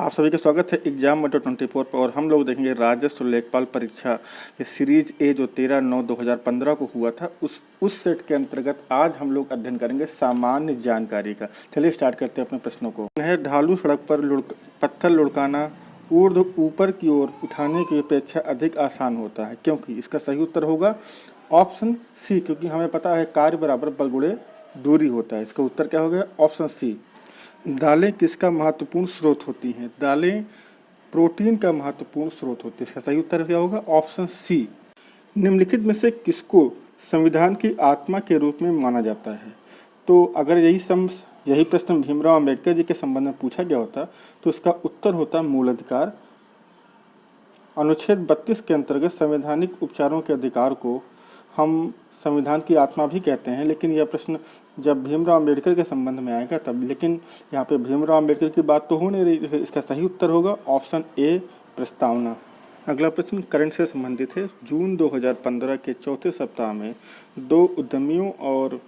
आप सभी का स्वागत है एग्जाम मटर 24 पर। और हम लोग देखेंगे राजस्व लेखपाल परीक्षा के सीरीज ए जो 13/9/2015 को हुआ था उस सेट के अंतर्गत आज हम लोग अध्ययन करेंगे सामान्य जानकारी का। चलिए स्टार्ट करते हैं अपने प्रश्नों को। ढालू सड़क पर पत्थर लुढ़काना ऊपर की ओर उठाने की अपेक्षा अधिक आसान होता है, क्योंकि इसका सही उत्तर होगा ऑप्शन सी, क्योंकि हमें पता है कार्य बराबर बल गुणे दूरी होता है। इसका उत्तर क्या हो गया? Option C. दालें किसका महत्वपूर्ण स्रोत होती हैं? दालें प्रोटीन का महत्वपूर्ण स्रोत होती है। इसका सही उत्तर क्या होगा? Option C. निम्नलिखित में से किसको संविधान की आत्मा के रूप में माना जाता है? तो अगर यही प्रश्न भीमराव अंबेडकर जी के संबंध में पूछा गया होता तो इसका उत्तर होता मूल अधिकार। अनुच्छेद 32 के अंतर्गत संवैधानिक उपचारों के अधिकार को हम संविधान की आत्मा भी कहते हैं, लेकिन यह प्रश्न जब भीमराव अंबेडकर के संबंध में आएगा तब। लेकिन यहाँ पे भीमराव अंबेडकर की बात तो हो नहीं रही, इसका सही उत्तर होगा ऑप्शन ए, प्रस्तावना। अगला प्रश्न करंट से संबंधित है। जून 2015 के चौथे सप्ताह में दो उद्यमियों और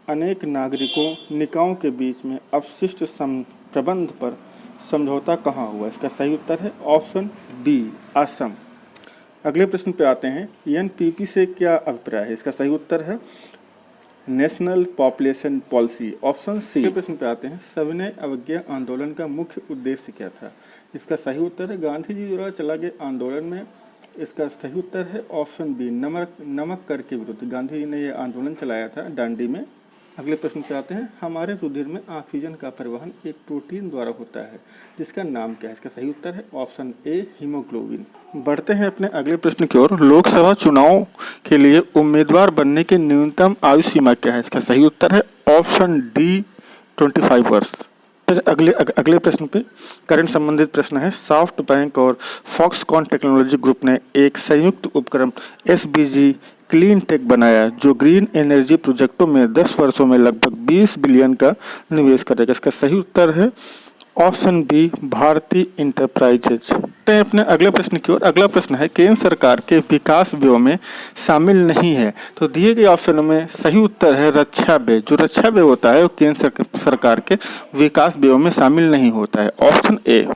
अनेक नागरिकों निकायों के बीच में अपशिष्ट प्रबंध पर समझौता कहाँ हुआ? इसका सही उत्तर है ऑप्शन बी, असम। अगले प्रश्न पे आते हैं। एनपीपी से क्या अभिप्राय है? इसका सही उत्तर है national population policy, option C. अगले प्रश्न पे आते हैं। सविनय अवज्ञा आंदोलन का मुख्य उद्देश्य क्या था? इसका सही उत्तर है गांधी जी द्वारा चला गया आंदोलन में। इसका सही उत्तर है ऑप्शन बी, नमक कर के विरुद्ध। गांधी जी ने यह आंदोलन चलाया था दांडी में। अगले प्रश्न पे आते हैं। हमारे रुधिर में ऑक्सीजन का परिवहन एक प्रोटीन द्वारा होता है, जिसका नाम क्या है? इसका सही उत्तर है ऑप्शन ए, हीमोग्लोबिन। बढ़ते हैं अपने अगले प्रश्न की ओर। लोकसभा चुनाव के लिए उम्मीदवार बनने की न्यूनतम आयु सीमा क्या है? इसका सही उत्तर है ऑप्शन डी, 25 वर्ष। फिर अगले प्रश्न पे करंट संबंधित प्रश्न है। सॉफ्ट बैंक और फॉक्सकॉन टेक्नोलॉजी ग्रुप ने एक संयुक्त उपक्रम एसबीजी क्लीन टेक बनाया, जो ग्रीन एनर्जी प्रोजेक्टों में 10 वर्षों में लगभग 20 बिलियन का निवेश करेगा। इसका सही उत्तर है ऑप्शन बी, भारतीय इंटरप्राइजेज। अपने अगले प्रश्न की ओर। अगला प्रश्न है केंद्र सरकार के विकास व्यय में शामिल नहीं है, तो दिए गए ऑप्शनों में सही उत्तर है रक्षा व्यय। जो रक्षा व्यय होता है वो केंद्र सरकार के विकास व्यय में शामिल नहीं होता है, ऑप्शन ए।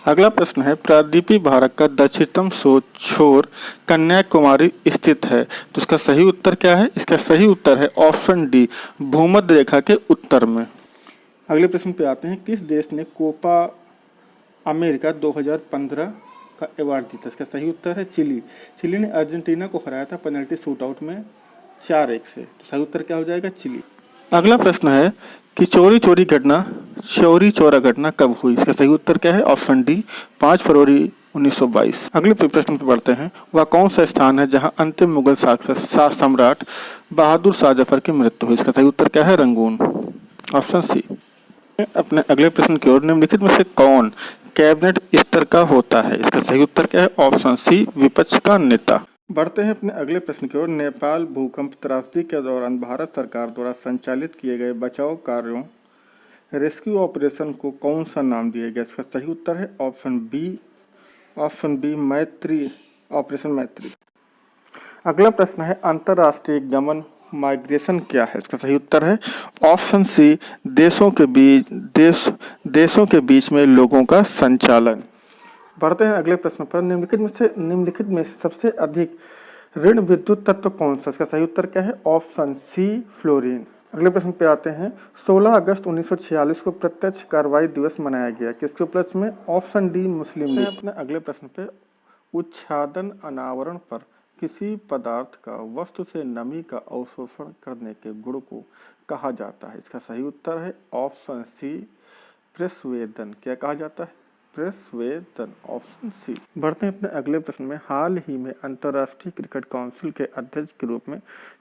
अगला प्रश्न है प्रायद्वीपीय भारत का दक्षिणतम छोर कन्याकुमारी स्थित है, तो इसका सही उत्तर क्या है? इसका सही उत्तर है ऑप्शन डी, भूमध्य रेखा के उत्तर में। अगले प्रश्न पे आते हैं। किस देश ने कोपा अमेरिका 2015 का अवार्ड जीता? इसका सही उत्तर है चिली। चिली ने अर्जेंटीना को हराया था पेनल्टी शूटआउट में 4-1 से, तो सही उत्तर क्या हो जाएगा? चिली। अगला प्रश्न है कि चौरी चौरा घटना कब हुई? इसका सही उत्तर क्या है? ऑप्शन डी, 5 फरवरी 1922। अगले प्रश्न पर बढ़ते हैं। वह कौन सा स्थान है जहां अंतिम मुगल सम्राट बहादुर शाह जफर की मृत्यु हुई? इसका सही उत्तर क्या है? Rangoon, option C. अपने अगले प्रश्न की ओर। निम्नलिखित में से कौन कैबिनेट स्तर का होता है? इसका सही उत्तर क्या है? ऑप्शन सी, विपक्ष का नेता। बढ़ते हैं अपने अगले प्रश्न की ओर। नेपाल भूकंप त्रासदी के दौरान भारत सरकार द्वारा संचालित किए गए बचाव कार्यों रेस्क्यू ऑपरेशन को कौन सा नाम दिया गया? इसका सही उत्तर है ऑप्शन बी, मैत्री, ऑपरेशन मैत्री। अगला प्रश्न है अंतर्राष्ट्रीय गमन माइग्रेशन क्या है? इसका सही उत्तर है ऑप्शन सी, देशों के बीच में लोगों का संचालन। बढ़ते हैं अगले प्रश्न पर। निम्नलिखित में से सबसे अधिक ऋण विद्युत तत्व कौन सा? इसका सही उत्तर क्या है? Option C, fluorine. अगले प्रश्न पे आते हैं। 16 अगस्त 1946 को प्रत्यक्ष कार्रवाई दिवस मनाया गया, किसके उपलक्ष्य में? ऑप्शन डी, मुस्लिम लीग। अपने अगले प्रश्न पे उच्छादन अनावरण पर किसी पदार्थ का वस्तु से नमी का अवशोषण करने के गुण को कहा जाता है? इसका सही उत्तर है ऑप्शन सी, प्रस्वेदन। क्या कहा जाता है? प्रस्वेदन, ऑप्शन सी। बढ़ते हैं अपने अगले प्रश्न में। हाल ही में अंतर्राष्ट्रीय क्रिकेट काउंसिल के अध्यक्ष के रूप में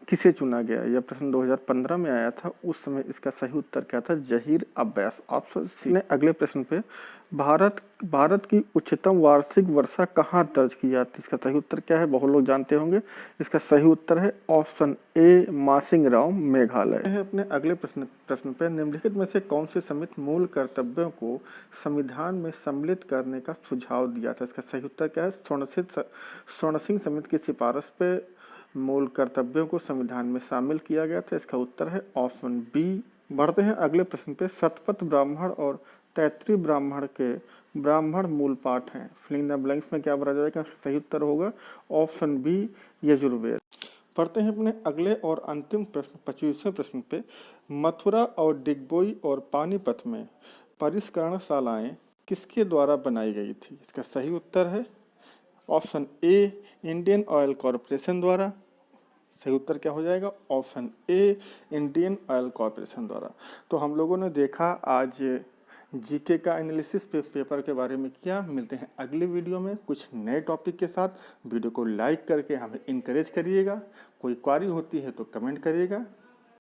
किसे चुना गया? यह प्रश्न 2015 में आया था। उस समय इसका सही उत्तर क्या था? Zaheer Abbas, option C. अगले प्रश्न पे भारत की उच्चतम वार्षिक वर्षा कहाँ दर्ज की जाती है? इसका सही उत्तर क्या है? बहुत लोग जानते होंगे। इसका सही उत्तर है ऑप्शन ए, मासिंगराम, मेघालय। अपने अगले प्रश्न पे निम्नलिखित में से कौन से समिति मूल कर्तव्यों को संविधान में सम्मिलित करने का सुझाव दिया था? इसका सही उत्तर क्या है? स्वर्ण सिंह समिति की सिफारिश पे मूल कर्तव्यों को संविधान में शामिल किया गया था। इसका उत्तर है ऑप्शन बी। बढ़ते हैं अगले प्रश्न पे। शतपथ ब्राह्मण और तैतृय ब्राह्मण के ब्राह्मण मूल पाठ हैं। फिलिंग द ब्लैंक्स में क्या भरा जाएगा? सही उत्तर होगा ऑप्शन बी यजुर्वेद। पढ़ते हैं अपने अगले और अंतिम प्रश्न 25वें प्रश्न पे। मथुरा और डिगबोई और पानीपत में परिष्करणशालाएं किसके द्वारा बनाई गई थी? इसका सही उत्तर है option A Indian oil corporation द्वारा। सही उत्तर क्या हो जाएगा? Option A Indian oil corporation द्वारा। तो हम लोगों ने देखा आज जीके का एनालिसिस पेपर के बारे में किया। मिलते हैं अगले वीडियो में कुछ नए टॉपिक के साथ। वीडियो को लाइक करके हमें इनकरेज करिएगा। कोई क्वारी होती है तो कमेंट करिएगा।